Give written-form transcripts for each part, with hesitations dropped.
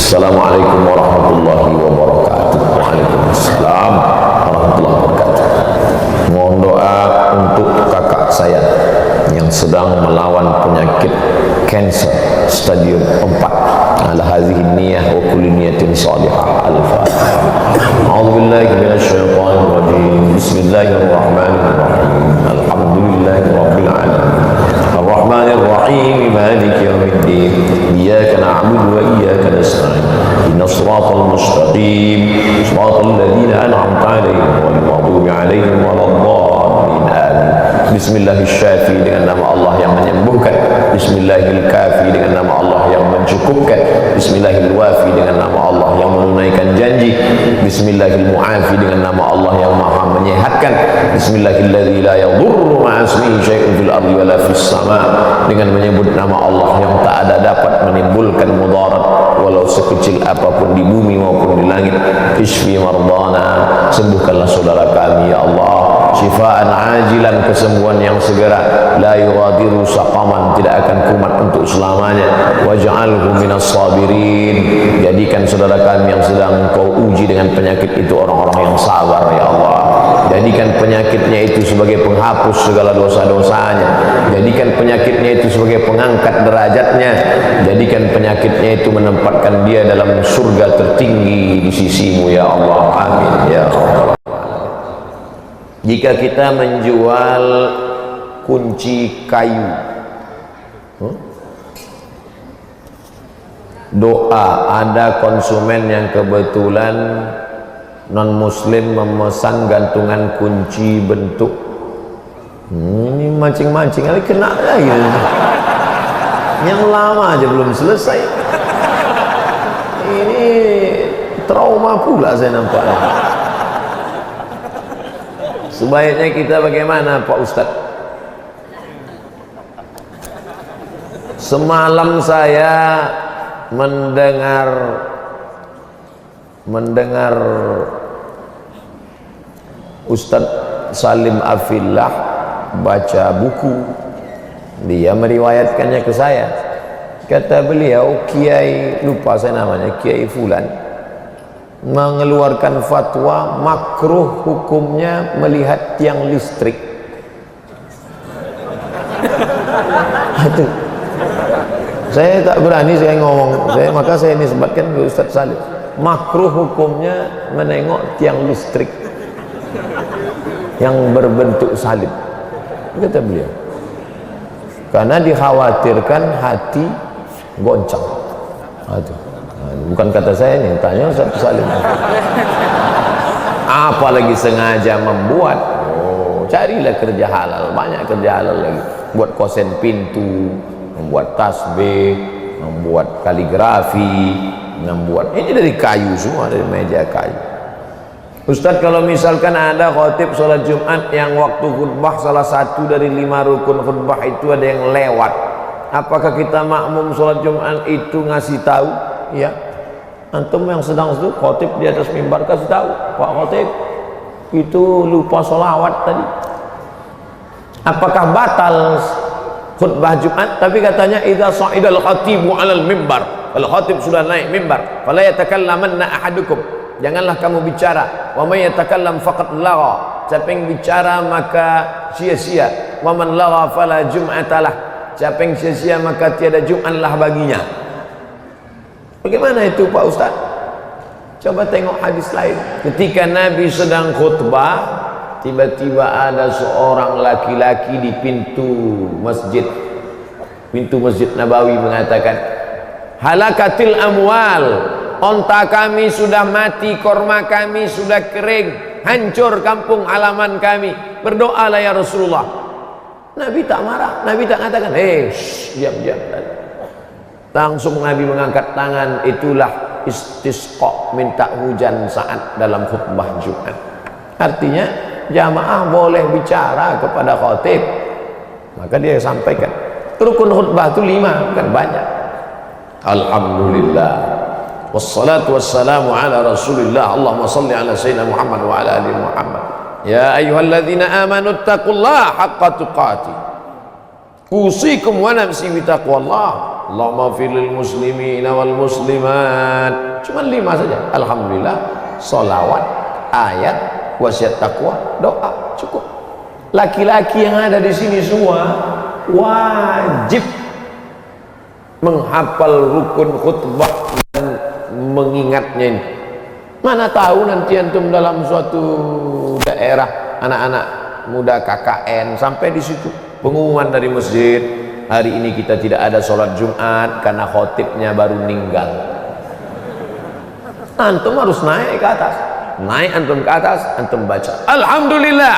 Assalamualaikum warahmatullahi wabarakatuh. Waalaikumsalam warahmatullahi wabarakatuh. Mohon doa untuk kakak saya yang sedang melawan penyakit kanker stadium 4. Ala hadhihi niyyah wa kulli niyatin salihah. Al-Fatihah. A'udzu billahi minasyaitonir rajim. Bismillahirrahmanirrahim. Alhamdulillahi rabbil alamin. Ar-Rahmanir Rahim. Maliki yaumiddin. Iyyaka na'budu wa iyyaka nasta'in. Ihdinas siratal mustaqim. Siratal ladzina an'amta 'alaihim ghairil maghdubi 'alaihim waladdallin. Amin. Bismillahirrahmanirrahim, dengan nama Allah yang menyembuhkan. Bismillahirrahmanirrahim, dengan nama Allah yang mencukupkan. Bismillahirrahmanirrahim, dengan nama Allah yang menunaikan janji. Bismillahirrahmanirrahim, dengan nama Allah yang maha menyehatkan. Bismillahirrahmanirrahim, la yadurru ma'asmihi syai'un fil ardi wala fis sama', dengan menyebut nama Allah yang tak ada dapat menimbulkan mudarat walau sekecil apapun di bumi maupun di langit. Isfi mardana, sembuhkanlah saudara kami ya Allah, syifaan ajilan, kesembuhan yang segera. La yughadiru saqaman, tidak akan kumat untuk selamanya. Waj'alhu minas sabirin, jadikan saudara kami yang sedang kau uji dengan penyakit itu orang-orang yang sabar ya Allah. Jadikan penyakitnya itu sebagai penghapus segala dosa-dosanya. Jadikan penyakitnya itu sebagai pengangkat derajatnya. Jadikan penyakitnya itu menempatkan dia dalam surga tertinggi di sisimu ya Allah. Amin ya Allah. Jika kita menjual kunci kayu, doa, ada konsumen yang kebetulan non muslim memesan gantungan kunci bentuk, ini mancing-mancing kali kena lagi, yang lama aja belum selesai, ini trauma pula saya nampaknya. Sebaiknya kita bagaimana Pak Ustadz? Semalam saya mendengar Ustadz Salim Afillah baca buku. Dia meriwayatkannya ke saya. Kata beliau, Kiai, lupa saya namanya, Kiai Fulan, mengeluarkan fatwa makruh hukumnya melihat tiang listrik. Itu saya tak berani saya ngomong, maka saya nisbatkan ke Ustaz Salim, makruh hukumnya menengok tiang listrik yang berbentuk salib, kata beliau, karena dikhawatirkan hati goncang. Aduh, bukan kata saya ini, tanya Ustaz Salim. Apalagi sengaja membuat, carilah kerja halal, banyak kerja halal lagi. Buat kosen pintu, membuat tasbih, membuat kaligrafi, membuat, ini dari kayu semua, dari meja kayu. Ustadz, kalau misalkan ada khotib sholat Jumat yang waktu khutbah salah satu dari 5 rukun khutbah itu ada yang lewat, apakah kita makmum sholat Jumat itu ngasih tahu? Ya, antum yang sedang itu khotib di atas mimbar kasih tahu, Pak khotib itu lupa sholawat tadi. Apakah batal khutbah Jumat? Tapi katanya idza sa'idal khatibu 'alal mimbar, kalau khatib sudah naik mimbar, fala yatakallamanna ahadukum, janganlah kamu bicara. Wa may yatakallam faqad lagha, siapa yang bicara maka sia-sia. Wa man lagha fala jum'atalah, siapa yang sia-sia maka tiada Jumatlah baginya. Bagaimana itu Pak Ustaz? Coba tengok hadis lain. Ketika Nabi sedang khutbah, tiba-tiba ada seorang laki-laki di pintu masjid Nabawi mengatakan, halakatil amwal, onta kami sudah mati, korma kami sudah kering, hancur kampung halaman kami, berdoalah ya Rasulullah. Nabi tak marah, Nabi tak katakan, diam-diam. Langsung Nabi mengangkat tangan, itulah istisqa, minta hujan saat dalam khutbah Jumat. Artinya jamaah boleh bicara kepada khatib, maka dia sampaikan. Rukun khutbah itu 5, bukan banyak. Alhamdulillah, wassalatu wassalamu ala rasulillah. Allahumma salli ala sayyidina Muhammad wa ala ali Muhammad. Ya ayyuhalladzina amanu taqullaha haqqa tuqatih, usikum wa nafsi bi taqwallah. Allahumma firlil muslimina wal muslimat. Cuma 5 saja. Alhamdulillah, solawat, ayat, wasiat takwa, doa, cukup. Laki-laki yang ada di sini semua wajib menghafal rukun khutbah dan mengingatnya ini. Mana tahu nanti antum dalam suatu daerah anak-anak muda KKN sampai di situ pengumuman dari masjid, hari ini kita tidak ada sholat Jumat karena khotibnya baru meninggal. Antum harus naik ke atas, naik antum ke atas, antum baca alhamdulillah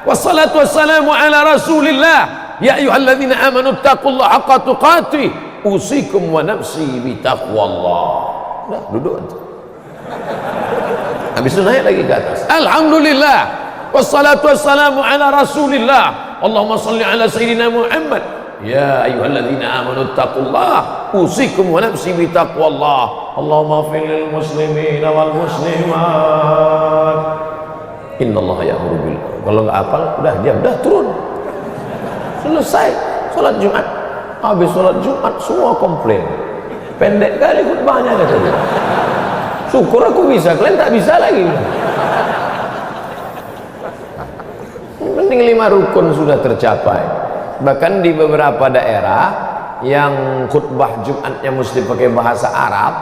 wassalatu wassalamu ala rasulillah ya ayyuhalladzina amanu taqullaha haqqa tuqatih usikum wa nafsi bitaqwallah. Udah duduk antum, habis itu naik lagi ke atas alhamdulillah wassalatu wassalamu ala rasulillah Allahumma salli ala sayyidina Muhammad ya ayyuhalladzina amanu taqullaha usikum wa nafsi bitaqwallah Allahumma firlil muslimina wal muslimat innallaha ya'muru bil. Kalau nggak hafal udah diam, udah turun, selesai sholat Jumat. Habis sholat Jumat semua komplain, pendek kali khutbahnya katanya. Syukur aku bisa, kalian tak bisa lagi. Penting 5 rukun sudah tercapai. Bahkan di beberapa daerah yang khutbah Jumatnya mesti pakai bahasa Arab,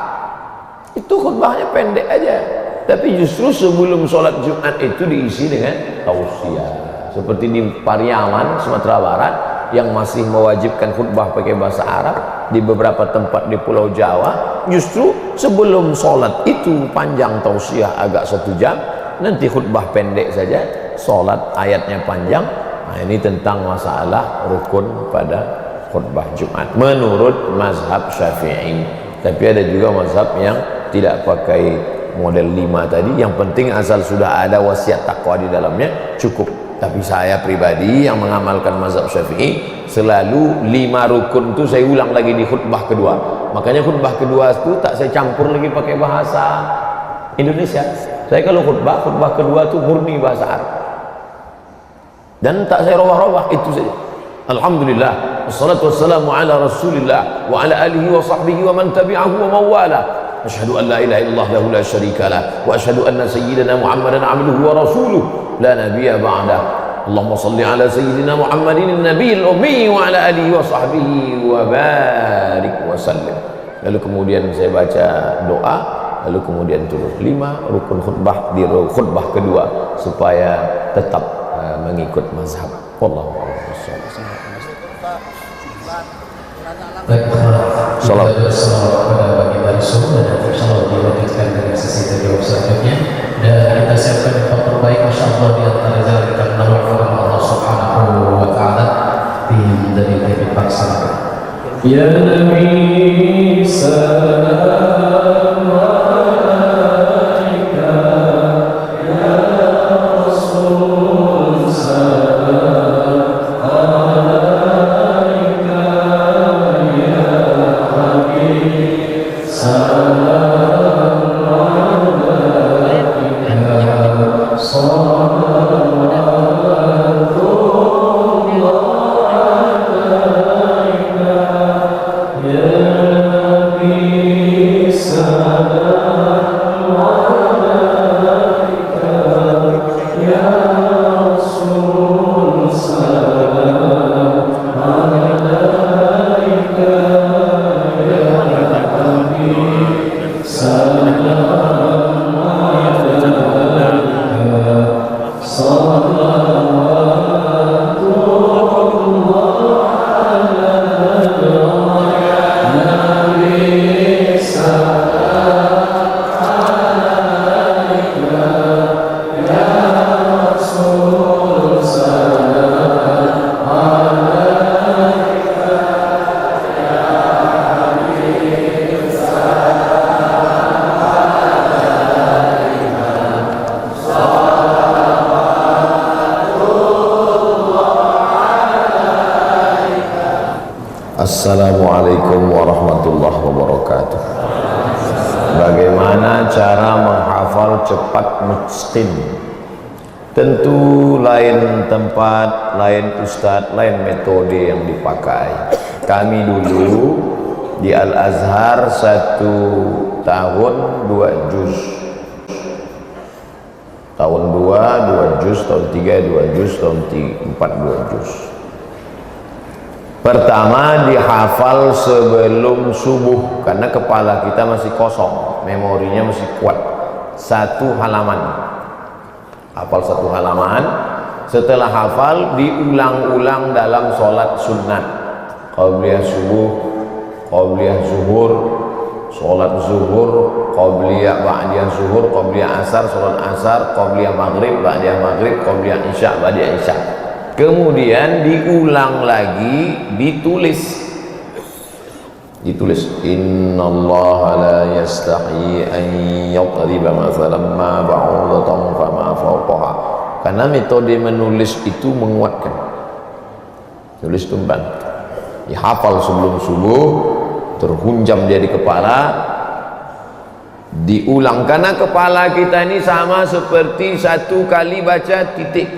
itu khutbahnya pendek aja, tapi justru sebelum sholat Jumat itu diisi dengan tausiah. Seperti di Pariaman, Sumatera Barat, yang masih mewajibkan khutbah pakai bahasa Arab. Di beberapa tempat di Pulau Jawa, justru sebelum sholat itu panjang tausiah agak 1 jam, nanti khutbah pendek saja, sholat ayatnya panjang. Nah, ini tentang masalah rukun pada khutbah Jumat menurut mazhab Syafi'i. Tapi ada juga mazhab yang tidak pakai model 5 tadi, yang penting asal sudah ada wasiat takwa di dalamnya cukup. Tapi saya pribadi yang mengamalkan mazhab Syafi'i, selalu 5 rukun itu saya ulang lagi di khutbah kedua. Makanya khutbah kedua itu tak saya campur lagi pakai bahasa Indonesia. Saya kalau khutbah kedua itu murni bahasa Arab, dan tak saya robah-robah, itu saja. Alhamdulillah wassalatu wassalamu ala rasulillah wa ala alihi wa sahbihi wa man tabi'ahu wa mawala. Asyhadu an la ilaha illallah lahu la syarika lah wa asyhadu anna sayyidina Muhammadan abduhu wa rasuluh la nabiyya ba'dah. Allahumma salli ala sayyidina Muhammadin nabiyil ummi wa ala alihi wa sahbihi wa barik wa sallim. Lalu kemudian saya baca doa, lalu kemudian turun 5 rukun khutbah di khutbah kedua supaya tetap mengikut mazhab. Wallahu a'lam. Baik, salam kepada baginda Rasul, dan insyaallah dilanjutkan dengan sesi terjawab selanjutnya. Dan kita siapkan tempat terbaik insyaallah di antara jalan kita menawarkan Allah Subhanahu wa taala dari dilaksanakan. Ya Nabi salam alaika, ya Rasul salam alaika, ya Habib salam alaika, salawatullah alaika, ya Nabi salam alaika, ya Rasul salam alaika, ya Habib salam alaika, salawatullah ala Nabi salam alaika, ya Rasul salam alaika, ya Habib salam alaika, Assalamualaikum warahmatullahi wabarakatuh. Bagaimana cara menghafal cepat mutqin? Tentu lain tempat, lain ustadz, lain metode yang dipakai. Kami dulu di Al-Azhar 1 tahun 2 juz, tahun 2 juz, tahun 3 2 juz, tahun 4 2 juz. Pertama dihafal sebelum subuh karena kepala kita masih kosong, memorinya masih kuat. 1 halaman, hafal 1 halaman. Setelah hafal diulang-ulang dalam sholat sunat, qabliyah subuh, qabliyah zuhur, sholat zuhur, qabliyah ba'diyah zuhur, qabliyah asar, sholat asar, qabliyah maghrib, ba'diyah maghrib, qabliyah isya, ba'diyah isya. Kemudian diulang lagi, ditulis. Innallaha la yastahi an yadriba mathalan ma ba'udatan fama fawqaha. Karena metode menulis itu menguatkan. Tulis tumban. Dihafal sebelum subuh, terhunjam dia di kepala, diulang. Karena kepala kita ini sama seperti 1 kali baca titik,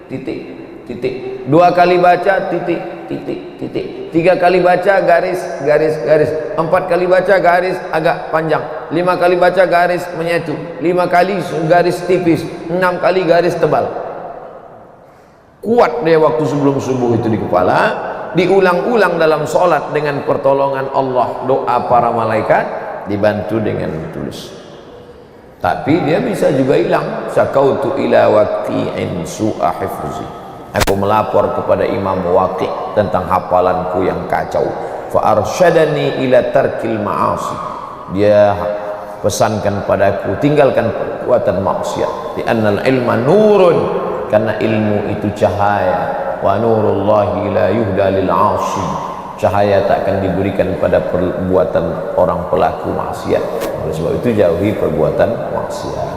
titik, titik, 2 kali baca titik, titik, titik, 3 kali baca garis, garis, garis, 4 kali baca garis agak panjang, 5 kali baca garis menyatu, 5 kali garis tipis, 6 kali garis tebal. Kuat dia waktu sebelum subuh itu di kepala. Diulang-ulang dalam sholat dengan pertolongan Allah, doa para malaikat, dibantu dengan tulis. Tapi dia bisa juga hilang. Syakautu ila waqi'in su'a hifzi. Aku melapor kepada Imam Waqi' tentang hafalanku yang kacau. Fa arsyadani ila tarkil ma'asi. Dia pesankan padaku tinggalkan perbuatan maksiat. Di annal ilma nurun, karena ilmu itu cahaya. Wa nurullahi la yuhda lil 'asi. Cahaya tak akan diberikan pada perbuatan orang pelaku maksiat. Oleh sebab itu jauhi perbuatan maksiat.